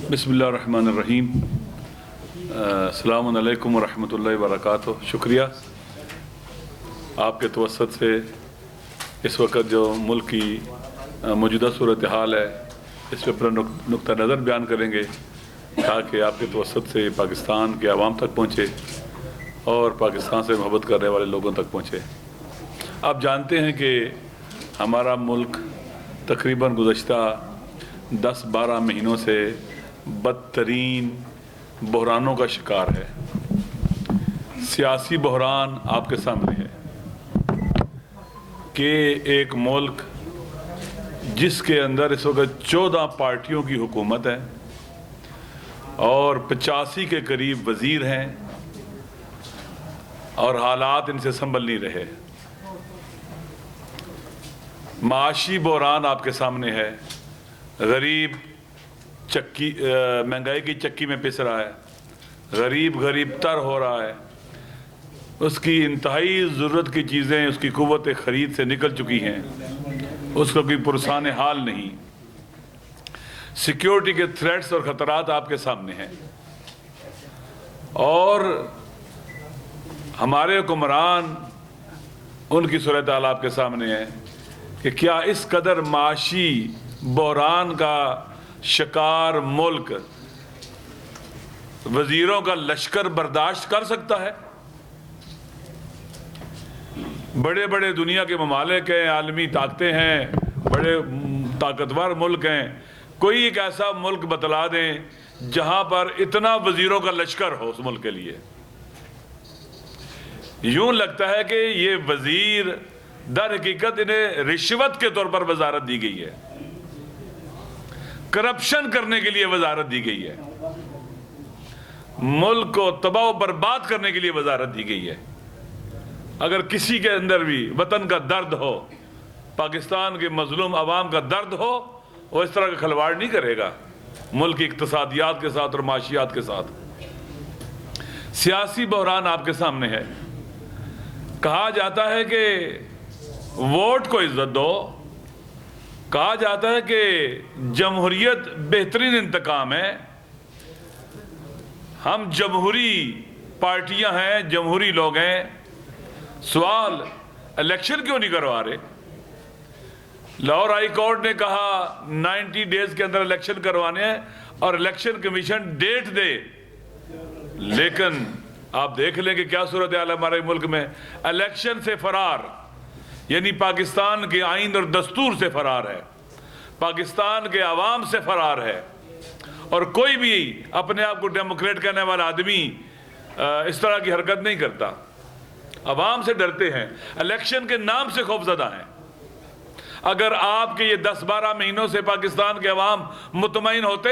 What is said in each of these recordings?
بسم اللہ الرحمن الرحیم۔ السلام علیکم ورحمۃ اللہ وبرکاتہ۔ شکریہ آپ کے توسط سے اس وقت جو ملک کی موجودہ صورتحال ہے اس پہ اپنا نقطہ نظر بیان کریں گے تاکہ آپ کے توسط سے پاکستان کے عوام تک پہنچے اور پاکستان سے محبت کرنے والے لوگوں تک پہنچے۔ آپ جانتے ہیں کہ ہمارا ملک تقریباً گزشتہ 10-12 مہینوں سے بدترین بحرانوں کا شکار ہے۔ سیاسی بحران آپ کے سامنے ہے کہ ایک ملک جس کے اندر اس وقت 14 پارٹیوں کی حکومت ہے اور 85 کے قریب وزیر ہیں اور حالات ان سے سنبھل نہیں رہے۔ معاشی بحران آپ کے سامنے ہے، غریب مہنگائی کی چکی میں پس رہا ہے، غریب تر ہو رہا ہے، اس کی انتہائی ضرورت کی چیزیں اس کی قوت خرید سے نکل چکی ہیں، اس کو کوئی پرسان حال نہیں۔ سیکیورٹی کے تھریٹس اور خطرات آپ کے سامنے ہیں اور ہمارے حکمران ان کی صورتحال آپ کے سامنے ہے کہ کیا اس قدر معاشی بحران کا شکار ملک وزیروں کا لشکر برداشت کر سکتا ہے؟ بڑے بڑے دنیا کے ممالک ہیں، عالمی طاقتیں ہیں، بڑے طاقتور ملک ہیں، کوئی ایک ایسا ملک بتلا دیں جہاں پر اتنا وزیروں کا لشکر ہو اس ملک کے لیے۔ یوں لگتا ہے کہ یہ وزیر در حقیقت انہیں رشوت کے طور پر وزارت دی گئی ہے، کرپشن کرنے کے لیے وزارت دی گئی ہے، ملک کو تباہ و برباد کرنے کے لیے وزارت دی گئی ہے۔ اگر کسی کے اندر بھی وطن کا درد ہو، پاکستان کے مظلوم عوام کا درد ہو، وہ اس طرح کا کھلواڑ نہیں کرے گا ملک کی اقتصادیات کے ساتھ اور معاشیات کے ساتھ۔ سیاسی بحران آپ کے سامنے ہے۔ کہا جاتا ہے کہ ووٹ کو عزت دو، کہا جاتا ہے کہ جمہوریت بہترین انتقام ہے۔ ہم جمہوری پارٹیاں ہیں، جمہوری لوگ ہیں، سوال الیکشن کیوں نہیں کروا رہے؟ لاہور ہائی کورٹ نے کہا 90 ڈیز کے اندر الیکشن کروانے ہیں اور الیکشن کمیشن ڈیٹ دے، لیکن آپ دیکھ لیں کہ کیا صورتحال ہے ہمارے ملک میں۔ الیکشن سے فرار، یعنی پاکستان کے آئین اور دستور سے فرار ہے، پاکستان کے عوام سے فرار ہے، اور کوئی بھی اپنے آپ کو ڈیموکریٹ کہنے والا آدمی اس طرح کی حرکت نہیں کرتا۔ عوام سے ڈرتے ہیں، الیکشن کے نام سے خوفزدہ ہیں۔ اگر آپ کے یہ 10-12 مہینوں سے پاکستان کے عوام مطمئن ہوتے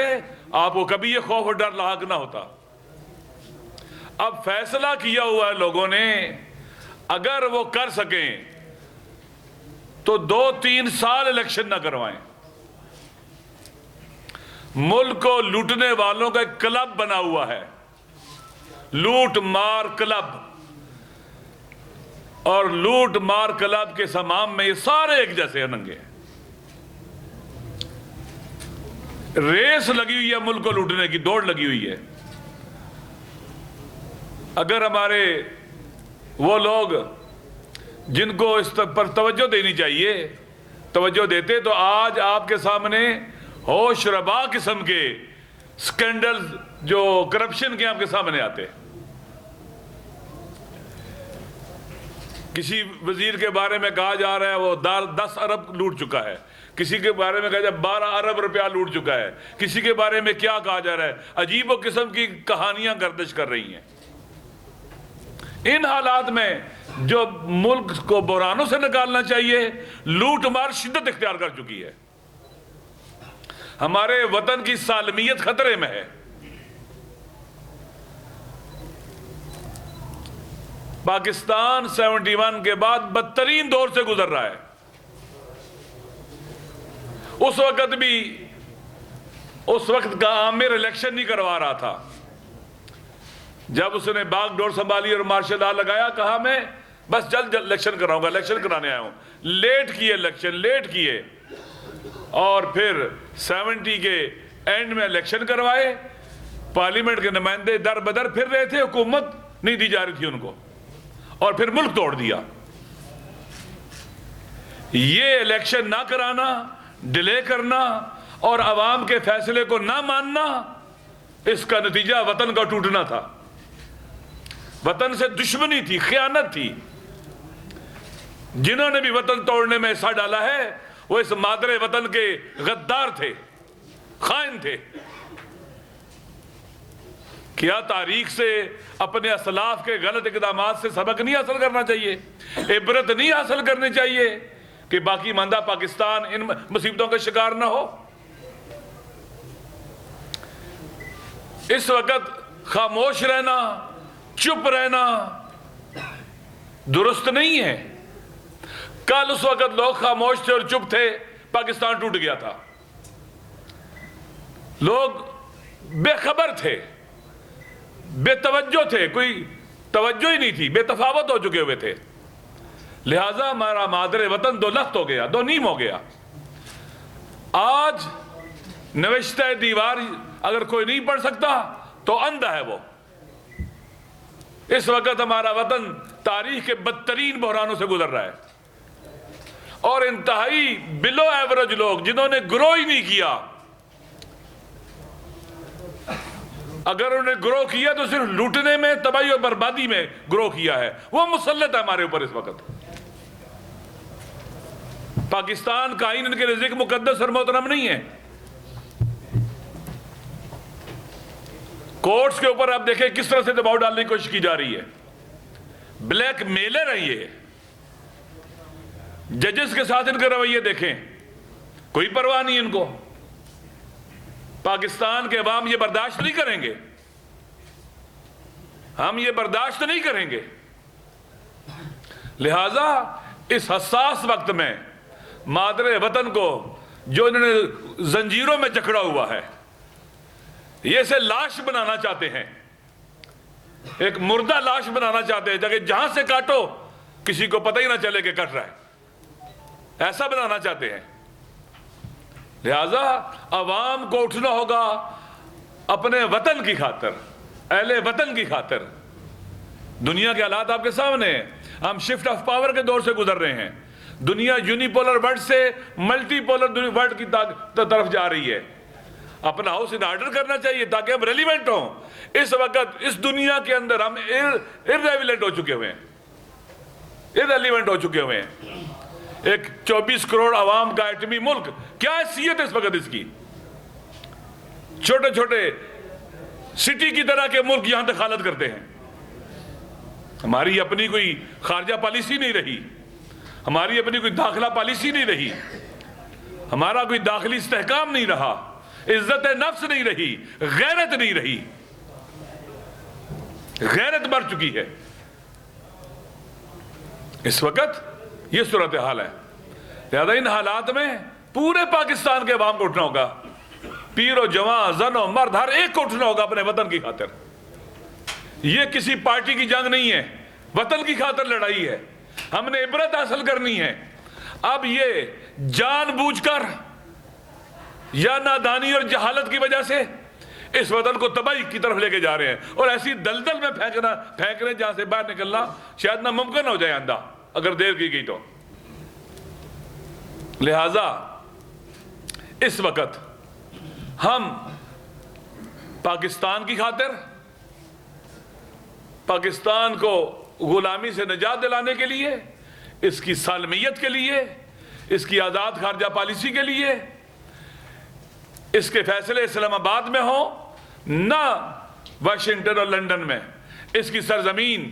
آپ کو کبھی یہ خوف اور ڈر لاحق نہ ہوتا۔ اب فیصلہ کیا ہوا ہے لوگوں نے، اگر وہ کر سکیں تو 2-3 سال الیکشن نہ کروائیں۔ ملک کو لوٹنے والوں کا ایک کلب بنا ہوا ہے، لوٹ مار کلب، اور لوٹ مار کلب کے سمام میں یہ سارے ایک جیسے ننگے ہیں۔ ریس لگی ہوئی ہے ملک کو لوٹنے کی، دوڑ لگی ہوئی ہے۔ اگر ہمارے وہ لوگ جن کو اس پر توجہ دینی چاہیے توجہ دیتے تو آج آپ کے سامنے ہوش ربا قسم کے سکینڈلز جو کرپشن کے آپ کے سامنے آتے۔ کسی وزیر کے بارے میں کہا جا رہا ہے وہ 10 ارب لوٹ چکا ہے، کسی کے بارے میں کہا جا 12 ارب روپیہ لوٹ چکا ہے، کسی کے بارے میں کیا کہا جا رہا ہے، عجیب و قسم کی کہانیاں گردش کر رہی ہیں۔ ان حالات میں جو ملک کو بحرانوں سے نکالنا چاہیے، لوٹ مار شدت اختیار کر چکی ہے۔ ہمارے وطن کی سالمیت خطرے میں ہے۔ پاکستان 71 کے بعد بدترین دور سے گزر رہا ہے۔ اس وقت کا عامر الیکشن نہیں کروا رہا تھا۔ جب اس نے باغ ڈور سنبھالی اور مارشل لا لگایا، کہا میں بس جلد الیکشن کراؤں گا، الیکشن کرانے آیا ہوں۔ لیٹ کیے الیکشن، لیٹ کیے، اور پھر 70 کے اینڈ میں الیکشن کروائے، پارلیمنٹ کے نمائندے در بدر پھر رہے تھے، حکومت نہیں دی جا رہی تھی ان کو، اور پھر ملک توڑ دیا۔ یہ الیکشن نہ کرانا، ڈیلے کرنا اور عوام کے فیصلے کو نہ ماننا، اس کا نتیجہ وطن کا ٹوٹنا تھا۔ وطن سے دشمنی تھی، خیانت تھی۔ جنہوں نے بھی وطن توڑنے میں حصہ ڈالا ہے وہ اس مادر وطن کے غدار تھے، خائن تھے۔ کیا تاریخ سے اپنے اسلاف کے غلط اقدامات سے سبق نہیں حاصل کرنا چاہیے؟ عبرت نہیں حاصل کرنی چاہیے کہ باقی ماندہ پاکستان ان مصیبتوں کا شکار نہ ہو؟ اس وقت خاموش رہنا، چپ رہنا درست نہیں ہے۔ کل اس وقت لوگ خاموش تھے اور چپ تھے، پاکستان ٹوٹ گیا تھا۔ لوگ بے خبر تھے، بے توجہ تھے، کوئی توجہ ہی نہیں تھی، بے تفاوت ہو چکے ہوئے تھے۔ لہٰذا ہمارا مادر وطن دو لخت ہو گیا، دو نیم ہو گیا۔ آج نوشتہ دیوار اگر کوئی نہیں پڑھ سکتا تو اندھا ہے وہ۔ اس وقت ہمارا وطن تاریخ کے بدترین بحرانوں سے گزر رہا ہے، اور انتہائی بلو ایوریج لوگ جنہوں نے گرو ہی نہیں کیا، اگر انہوں نے گرو کیا تو صرف لوٹنے میں، تباہی اور بربادی میں گرو کیا ہے، وہ مسلط ہے ہمارے اوپر اس وقت۔ پاکستان کا آئین ان کے نزدیک مقدس اور محترم نہیں ہے۔ کورٹس کے اوپر آپ دیکھیں کس طرح سے دباؤ ڈالنے کی کوشش کی جا رہی ہے۔ بلیک میلر ہیں یہ۔ ججز کے ساتھ ان کے رویے دیکھیں، کوئی پرواہ نہیں ان کو۔ پاکستان کے عوام یہ برداشت نہیں کریں گے، ہم یہ برداشت نہیں کریں گے۔ لہٰذا اس حساس وقت میں مادر وطن کو جو انہوں نے زنجیروں میں جکڑا ہوا ہے، یہ اسے لاش بنانا چاہتے ہیں، ایک مردہ لاش بنانا چاہتے ہیں تاکہ جہاں سے کاٹو کسی کو پتہ ہی نہ چلے کہ کٹ رہا ہے، ایسا بنانا چاہتے ہیں۔ لہذا عوام کو اٹھنا ہوگا اپنے وطن کی خاطر، اہل وطن کی خاطر۔ دنیا کے حالات آپ کے سامنے ہیں، ہم شفٹ آف پاور کے دور سے گزر رہے ہیں۔ دنیا یونی پولر ورلڈ سے ملٹی پولر ورلڈ کی طرف جا رہی ہے۔ اپنا ہاؤس ان آرڈر کرنا چاہیے تاکہ ہم ریلیونٹ ہوں۔ اس وقت اس دنیا کے اندر ہم irrelevant ہو چکے ہوئے ہیں، irrelevant ہو چکے ہوئے ہیں۔ ایک 24 کروڑ عوام کا ایٹمی ملک، کیا حیثیت ہے اس وقت اس کی؟ چھوٹے چھوٹے سٹی کی طرح کے ملک یہاں دخالت کرتے ہیں۔ ہماری اپنی کوئی خارجہ پالیسی نہیں رہی، ہماری اپنی کوئی داخلہ پالیسی نہیں رہی، ہمارا کوئی داخلی استحکام نہیں رہا، عزت نفس نہیں رہی، غیرت نہیں رہی، غیرت مر چکی ہے۔ اس وقت یہ صورتحال ہے۔ لہذا ان حالات میں پورے پاکستان کے عوام کو اٹھنا ہوگا، پیر و جوان، زن و مرد، ہر ایک کو اٹھنا ہوگا اپنے وطن کی خاطر۔ یہ کسی پارٹی کی جنگ نہیں ہے، وطن کی خاطر لڑائی ہے۔ ہم نے عبرت حاصل کرنی ہے۔ اب یہ جان بوجھ کر یا نادانی اور جہالت کی وجہ سے اس وطن کو تباہی کی طرف لے کے جا رہے ہیں، اور ایسی دلدل میں پھینک رہے جہاں سے باہر نکلنا شاید ناممکن ہو جائے آئندہ اگر دیر کی گئی تو۔ لہذا اس وقت ہم پاکستان کی خاطر، پاکستان کو غلامی سے نجات دلانے کے لیے، اس کی سالمیت کے لیے، اس کی آزاد خارجہ پالیسی کے لیے، اس کے فیصلے اسلام آباد میں ہوں نہ واشنگٹن اور لندن میں۔ اس کی سرزمین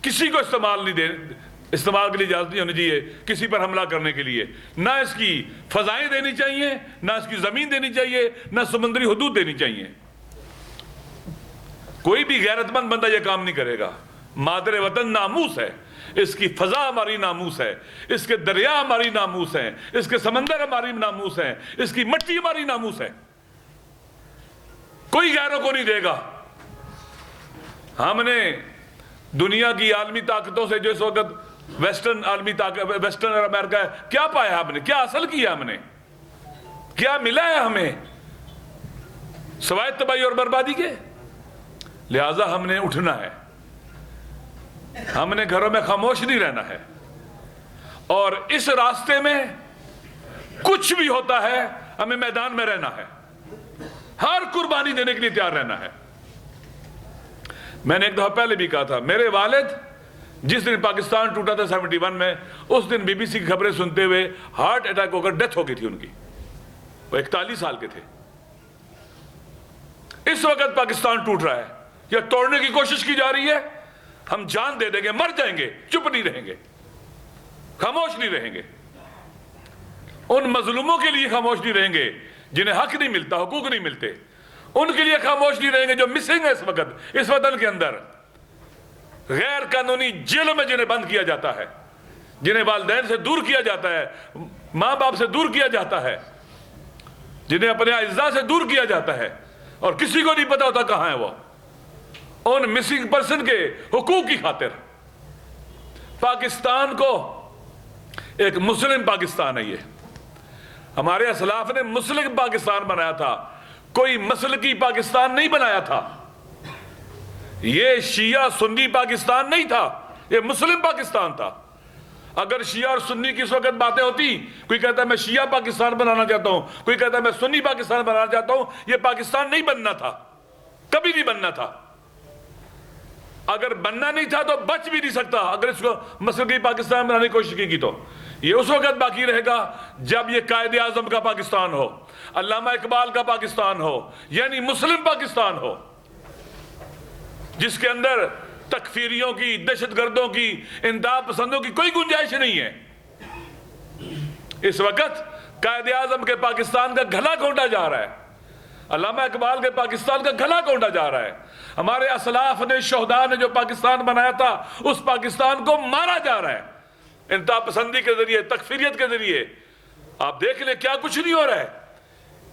کسی کو استعمال کے لیے اجازت نہیں ہونی چاہیے، کسی پر حملہ کرنے کے لیے۔ نہ اس کی فضائیں دینی چاہیے، نہ اس کی زمین دینی چاہیے، نہ سمندری حدود دینی چاہیے۔ کوئی بھی غیرت مند بندہ یہ کام نہیں کرے گا۔ مادر وطن ناموس ہے، اس کی فضا ہماری ناموس ہے، اس کے دریا ہماری ناموس ہیں، اس کے سمندر ہماری ناموس ہیں، اس کی مٹی ہماری ناموس ہے۔ کوئی غیروں کو نہیں دے گا۔ ہم نے دنیا کی عالمی طاقتوں سے جو اس وقت ویسٹرن امریکہ ہے، کیا پایا ہم نے؟ کیا حاصل کیا ہم نے؟ کیا ملا ہے ہمیں؟ سوائے تباہی اور بربادی کے. لہذا ہم نے اٹھنا ہے, ہم نے گھروں میں خاموش نہیں رہنا ہے, اور اس راستے میں کچھ بھی ہوتا ہے ہمیں میدان میں رہنا ہے, ہر قربانی دینے کے لیے تیار رہنا ہے. میں نے ایک دفعہ پہلے بھی کہا تھا, میرے والد جس دن پاکستان ٹوٹا تھا 71 میں, اس دن بی بی سی کی خبریں سنتے ہوئے ہارٹ اٹیک ہو کر ڈیتھ ہو گئی تھی ان کی. وہ 41 سال کے تھے. اس وقت پاکستان ٹوٹ رہا ہے یا توڑنے کی کوشش کی جا رہی ہے, ہم جان دے دیں گے, مر جائیں گے, چپ نہیں رہیں گے, خاموش نہیں رہیں گے. ان مظلوموں کے لیے خاموش نہیں رہیں گے جنہیں حق نہیں ملتا, حقوق نہیں ملتے. ان کے لیے خاموش نہیں رہیں گے جو مسنگ ہے اس وقت اس وطن کے اندر, غیر قانونی جیلوں میں جنہیں بند کیا جاتا ہے, جنہیں والدین سے دور کیا جاتا ہے, ماں باپ سے دور کیا جاتا ہے, جنہیں اپنے اعزاء سے دور کیا جاتا ہے اور کسی کو نہیں پتا ہوتا کہاں ہے وہ. ان مسنگ پرسن کے حقوق کی خاطر پاکستان کو ایک مسلم پاکستان ہے. یہ ہمارے اسلاف نے مسلم پاکستان بنایا تھا, کوئی مسلکی پاکستان نہیں بنایا تھا. یہ شیعہ سنی پاکستان نہیں تھا, یہ مسلم پاکستان تھا. اگر شیعہ اور سنی کی اس وقت باتیں ہوتی, کوئی کہتا ہے میں شیعہ پاکستان بنانا چاہتا ہوں, کوئی کہتا ہے میں سنی پاکستان بنانا چاہتا ہوں, یہ پاکستان نہیں بننا تھا, کبھی نہیں بننا تھا. اگر بننا نہیں تھا تو بچ بھی نہیں سکتا. اگر اس کو مسلکی پاکستان بنانے کی کوشش کی تو یہ اس وقت باقی رہے گا جب یہ قائد اعظم کا پاکستان ہو, علامہ اقبال کا پاکستان ہو, یعنی مسلم پاکستان ہو, جس کے اندر تکفیریوں کی, دہشت گردوں کی, انتہا پسندوں کی کوئی گنجائش نہیں ہے. اس وقت قائد اعظم کے پاکستان کا گھلا گھونٹا جا رہا ہے, علامہ اقبال کے پاکستان کا گھلا گھونٹا جا رہا ہے. ہمارے اسلاف نے, شہداء نے جو پاکستان بنایا تھا, اس پاکستان کو مارا جا رہا ہے انتہا پسندی کے ذریعے, تکفیریت کے ذریعے. آپ دیکھ لیں کیا کچھ نہیں ہو رہا ہے.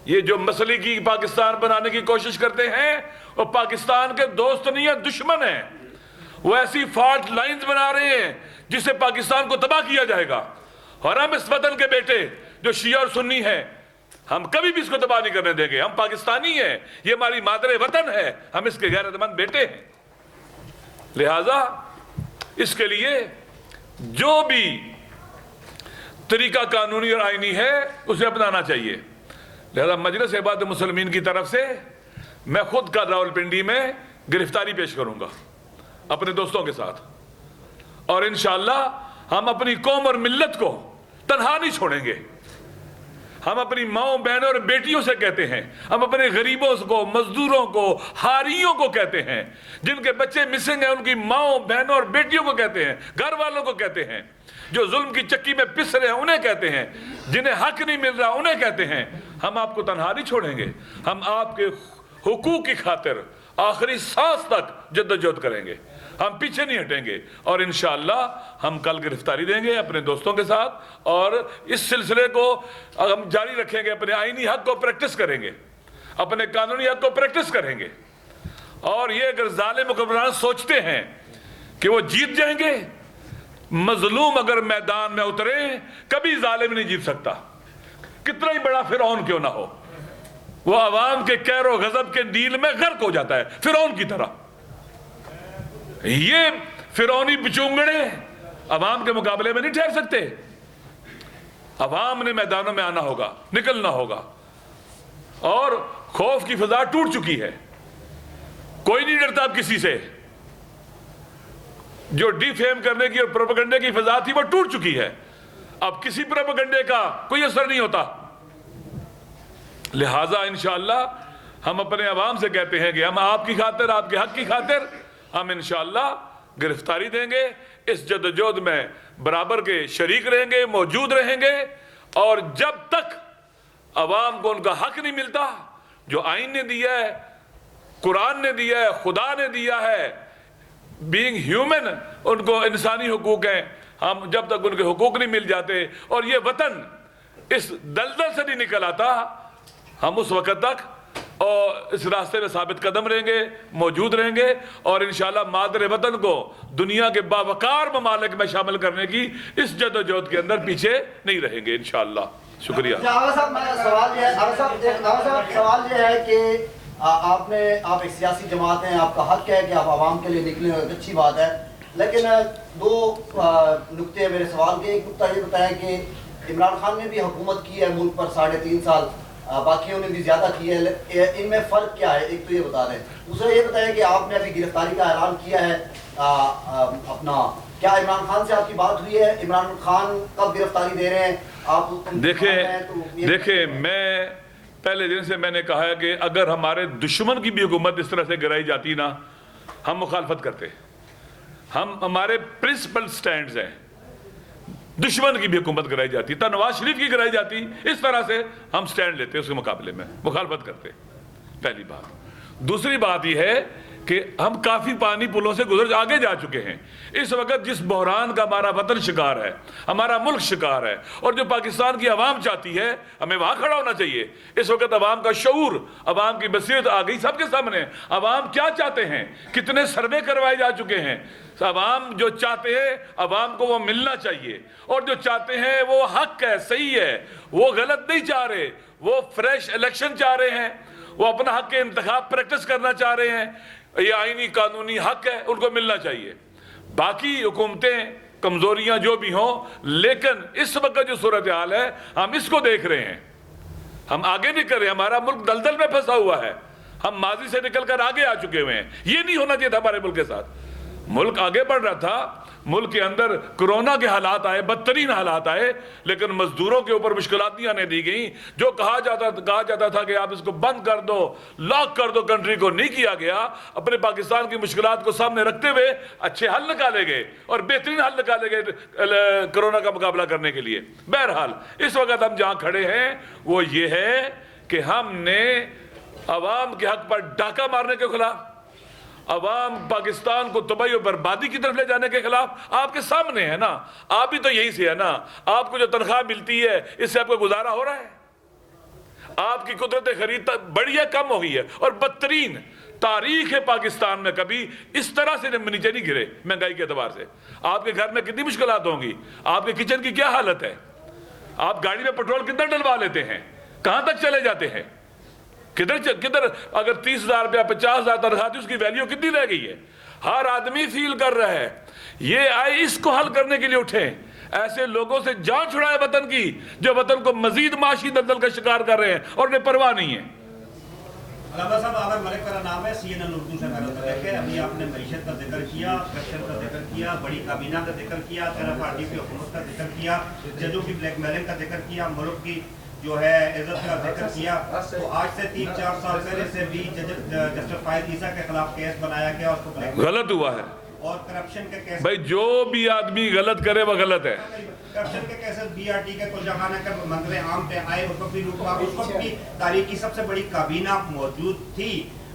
یہ جو مسلکی پاکستان بنانے کی کوشش کرتے ہیں وہ پاکستان کے دوست نہیں ہیں, دشمن ہیں. وہ ایسی فالٹ لائنز بنا رہے ہیں جس سے پاکستان کو تباہ کیا جائے گا. اور ہم اس وطن کے بیٹے جو شیعہ اور سنی ہیں, ہم کبھی بھی اس کو تباہ نہیں کرنے دیں گے. ہم پاکستانی ہیں, یہ ہماری مادر وطن ہے, ہم اس کے غیرت مند بیٹے ہیں. لہذا اس کے لیے جو بھی طریقہ قانونی اور آئینی ہے اسے اپنانا چاہیے. لہذا مجلس اتحاد المسلمین کی طرف سے میں خود کا راولپنڈی میں گرفتاری پیش کروں گا اپنے دوستوں کے ساتھ, اور انشاءاللہ ہم اپنی قوم اور ملت کو تنہا نہیں چھوڑیں گے. ہم اپنی ماؤں بہنوں اور بیٹیوں سے کہتے ہیں, ہم اپنے غریبوں کو, مزدوروں کو, حاریوں کو کہتے ہیں, جن کے بچے مسنگ ہیں ان کی ماؤں بہنوں اور بیٹیوں کو کہتے ہیں, گھر والوں کو کہتے ہیں, جو ظلم کی چکی میں پس رہے ہیں انہیں کہتے ہیں, جنہیں حق نہیں مل رہا انہیں کہتے ہیں. ہم آپ کو تنہا نہیں چھوڑیں گے, ہم آپ کے حقوق کی خاطر آخری سانس تک جدوجہد کریں گے, ہم پیچھے نہیں ہٹیں گے. اور انشاءاللہ ہم کل گرفتاری دیں گے اپنے دوستوں کے ساتھ, اور اس سلسلے کو ہم جاری رکھیں گے. اپنے آئینی حق کو پریکٹس کریں گے, اپنے قانونی حق کو پریکٹس کریں گے. اور یہ اگر ظالم حکمران سوچتے ہیں کہ وہ جیت جائیں گے, مظلوم اگر میدان میں اترے کبھی ظالم نہیں جیت سکتا, کتنا ہی بڑا فرعون کیوں نہ ہو. وہ عوام کے قہر و غضب کے نیل میں غرق ہو جاتا ہے فرعون کی طرح. یہ فرعونی بچونگڑے عوام کے مقابلے میں نہیں ٹھہر سکتے. عوام نے میدانوں میں آنا ہوگا, نکلنا ہوگا. اور خوف کی فضا ٹوٹ چکی ہے, کوئی نہیں ڈرتا اب کسی سے. جو ڈی فیم کرنے کی اور پروپیگنڈے کی فضا تھی وہ ٹوٹ چکی ہے, اب کسی پروپیگنڈے کا کوئی اثر نہیں ہوتا. لہٰذا انشاءاللہ ہم اپنے عوام سے کہتے ہیں کہ ہم آپ کی خاطر, آپ کے حق کی خاطر ہم انشاءاللہ گرفتاری دیں گے. اس جدوجہد میں برابر کے شریک رہیں گے, موجود رہیں گے. اور جب تک عوام کو ان کا حق نہیں ملتا جو آئین نے دیا ہے, قرآن نے دیا ہے, خدا نے دیا ہے, بینگ ہیومن, ان کو انسانی حقوق ہیں, ہم جب تک ان کے حقوق نہیں مل جاتے اور یہ وطن اس دلدل سے نہیں نکل آتا, ہم اس وقت تک اور اس راستے میں ثابت قدم رہیں گے, موجود رہیں گے. اور انشاءاللہ مادر وطن کو دنیا کے باوقار ممالک میں شامل کرنے کی اس جدوجہد کے اندر پیچھے نہیں رہیں گے انشاءاللہ. شکریہ. سوال یہ ہے کہ آپ ایک سیاسی جماعت ہیں, آپ کا حق ہے کہ آپ عوام کے لیے نکلیں, ایک اچھی بات ہے, لیکن دو نقطے ہیں میرے سوال کے. ایک نقطہ یہ بتائیں کہ عمران خان نے بھی حکومت کی ہے ملک پر 3.5 سال, باقیوں نے بھی زیادہ کی ہے, ان میں فرق کیا ہے, ایک تو یہ بتا دیں. دوسرا یہ بتائیں کہ آپ نے ابھی گرفتاری کا اعلان کیا ہے اپنا, کیا عمران خان سے آپ کی بات ہوئی ہے؟ عمران خان کب گرفتاری دے رہے ہیں آپ؟ دیکھیں میں پہلے دن سے میں نے کہا ہے کہ اگر ہمارے دشمن کی بھی حکومت اس طرح سے گرائی جاتی نا, ہم مخالفت کرتے. ہمارے پرنسپل سٹینڈز ہیں. دشمن کی بھی حکومت گرائی جاتی, نواز شریف کی گرائی جاتی, اس طرح سے ہم سٹینڈ لیتے, اس کے مقابلے میں مخالفت کرتے. پہلی بات. دوسری بات یہ ہے کہ ہم کافی پانی پلوں سے گزر آگے جا چکے ہیں. اس وقت جس بحران کا ہمارا وطن شکار ہے, ہمارا ملک شکار ہے, اور جو پاکستان کی عوام چاہتی ہے, ہمیں وہاں کھڑا ہونا چاہیے. اس وقت عوام کا شعور, عوام کی بصیرت آ گئی سب کے سامنے. عوام کیا چاہتے ہیں, کتنے سروے کروائے جا چکے ہیں. عوام جو چاہتے ہیں, عوام کو وہ ملنا چاہیے, اور جو چاہتے ہیں وہ حق ہے, صحیح ہے, وہ غلط نہیں چاہ رہے, وہ فریش الیکشن چاہ رہے ہیں, وہ اپنا حق کے انتخاب پریکٹس کرنا چاہ رہے ہیں. یہ آئینی قانونی حق ہے, ان کو ملنا چاہیے. باقی حکومتیں کمزوریاں جو بھی ہوں, لیکن اس وقت جو صورتحال ہے ہم اس کو دیکھ رہے ہیں, ہم آگے نہیں کر رہے. ہمارا ملک دلدل میں پھنسا ہوا ہے, ہم ماضی سے نکل کر آگے آ چکے ہوئے ہیں. یہ نہیں ہونا چاہیے تھا ہمارے ملک کے ساتھ. ملک آگے بڑھ رہا تھا, ملک کے اندر کرونا کے حالات آئے, بدترین حالات آئے, لیکن مزدوروں کے اوپر مشکلات نہیں آنے دی گئیں. جو کہا جاتا تھا کہ آپ اس کو بند کر دو, لاک کر دو کنٹری کو, نہیں کیا گیا. اپنے پاکستان کی مشکلات کو سامنے رکھتے ہوئے اچھے حل نکالے گئے, اور بہترین حل نکالے گئے کرونا کا مقابلہ کرنے کے لیے. بہرحال اس وقت ہم جہاں کھڑے ہیں وہ یہ ہے کہ ہم نے عوام کے حق پر ڈاکہ مارنے کے خلاف, عوام پاکستان کو تباہی و بربادی کی طرف لے جانے کے خلاف, آپ کے سامنے ہے نا, آپ بھی تو یہی سے ہے نا. آپ کو جو تنخواہ ملتی ہے اس سے آپ کو گزارا ہو رہا ہے. آپ کی قدرت خرید بڑی ہے, کم ہو گئی ہے, اور بدترین تاریخ پاکستان میں کبھی اس طرح سے نیچے نہیں گرے مہنگائی کے اعتبار سے. آپ کے گھر میں کتنی مشکلات ہوں گی, آپ کے کچن کی کیا حالت ہے, آپ گاڑی میں پیٹرول کتنا ڈلوا لیتے ہیں, کہاں تک چلے جاتے ہیں, کدھر اگر 30,000 روپیہ 50,000 تنخواہ تھی, اس کی ویلیو کتنی رہ گئی ہے. ہر آدمی فیل کر رہا ہے. یہ آئے اس کو حل کرنے کے لیے اٹھیں. ایسے لوگوں سے جان چھڑائے وطن کی جو وطن کو مزید معاشی دلدل کا شکار کر رہے ہیں اور انہیں پرواہ نہیں ہے. علامہ صاحب, عامر ملک کا نام ہے, CNN اردو سے میرا تعلق ہے. ابھی آپ نے معیشت کا ذکر کیا, کرپشن کا ذکر کیا, بڑی کابینہ کا ذکر کیا, تیرا پارٹی کی حکومت کا ذکر کیا, ججوں کی بلیک میلنگ کا ذکر کیا, ملک کی جو ہے عزت کا ذکر کیا. تو آج سے 3-4 سال پہلے سے بھی جسٹس فائز عیسیٰ کے خلاف کیس بنایا گیا, اس کو بلیک غلط ہوا ہے. اور کرپشن کے کیس, بھائی جو بھی آدمی غلط کرے وہ غلط ہے. کرپشن کے کیسز BRT کے کل جہاں کے منظر عام پہ آئے, اس وقت بھی لوٹمار, اس وقت بھی تاریخ کی سب سے بڑی کابینہ موجود تھی,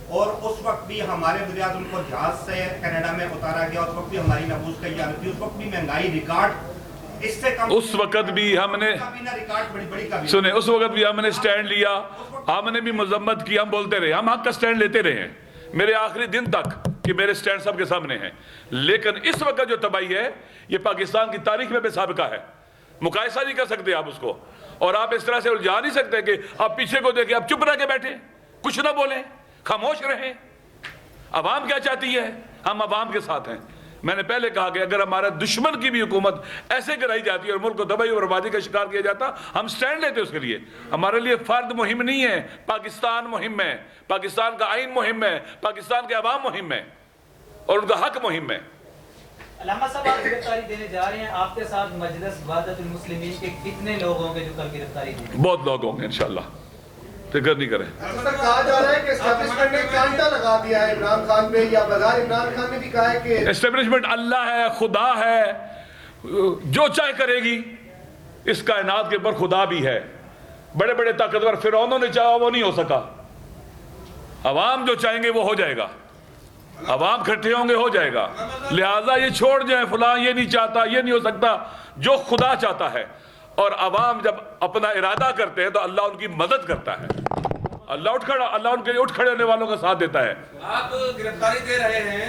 اور اس وقت بھی ہمارے وزیر اعظم کو جہاز سے کینیڈا میں اتارا گیا, اس وقت بھی ہماری نفوذ کی حالت تھی, اس وقت بھی مہنگائی ریکارڈ, اس سے کم, اس وقت بھی ہم نے سنے, اس وقت بھی ہم نے سٹینڈ لیا, ہم نے بھی مذمت کی, ہم بولتے رہے, ہم حق کا سٹینڈ لیتے رہے ہیں میرے آخری دن تک, کہ میرے سٹینڈ سب کے سامنے ہیں. لیکن اس وقت جو تباہی ہے یہ پاکستان کی تاریخ میں بے سابقہ ہے, مقایسہ نہیں کر سکتے آپ اس کو, اور آپ اس طرح سے الجھا نہیں سکتے کہ آپ پیچھے کو دیکھیں, آپ چپ رہ کے بیٹھیں, کچھ نہ بولیں, خاموش رہیں. عوام کیا چاہتی ہے, ہم عوام کے ساتھ ہیں. میں نے پہلے کہا کہ اگر ہمارا دشمن کی بھی حکومت ایسے گرائی جاتی ہے اور ملک کو تباہی اور بربادی کا شکار کیا جاتا, ہم سٹینڈ لیتے اس کے لیے. ہمارے لیے فرد مہم نہیں ہے, پاکستان مہم ہے, پاکستان کا آئین مہم ہے, پاکستان کے عوام مہم ہے, اور ان کا حق مہم ہے. علامہ صاحب, آپ گرفتاری دینے جا رہے ہیں, آپ کے ساتھ مجلس وحدت المسلمین کے کتنے لوگ ہوں گے جو کل گرفتاری دیں گے؟ بہت لوگ ہوں گے انشاءاللہ, فکر نہیں کریں. کہا جا رہا ہے کہ اسٹیبلشمنٹ نے کانٹا لگا دیا ہے عمران خان پہ, یا بغیر عمران خان نے بھی کہا ہے کہ اسٹیبلشمنٹ اللہ ہے, خدا ہے, جو چاہے کرے گی. اس کائنات کے اوپر خدا بھی ہے. بڑے بڑے طاقتور فرعونوں نے چاہا وہ نہیں ہو سکا. عوام جو چاہیں گے وہ ہو جائے گا, عوام کھٹے ہوں گے ہو جائے گا. لہٰذا یہ چھوڑ جائیں فلاں یہ نہیں چاہتا, یہ نہیں ہو سکتا, جو خدا چاہتا ہے. اور عوام جب اپنا ارادہ کرتے ہیں تو اللہ ان کی مدد کرتا ہے. اللہ ان کے لیے اٹھ کھڑے ہونے والوں کا ساتھ دیتا ہے. آپ گرفتاری دے رہے ہیں,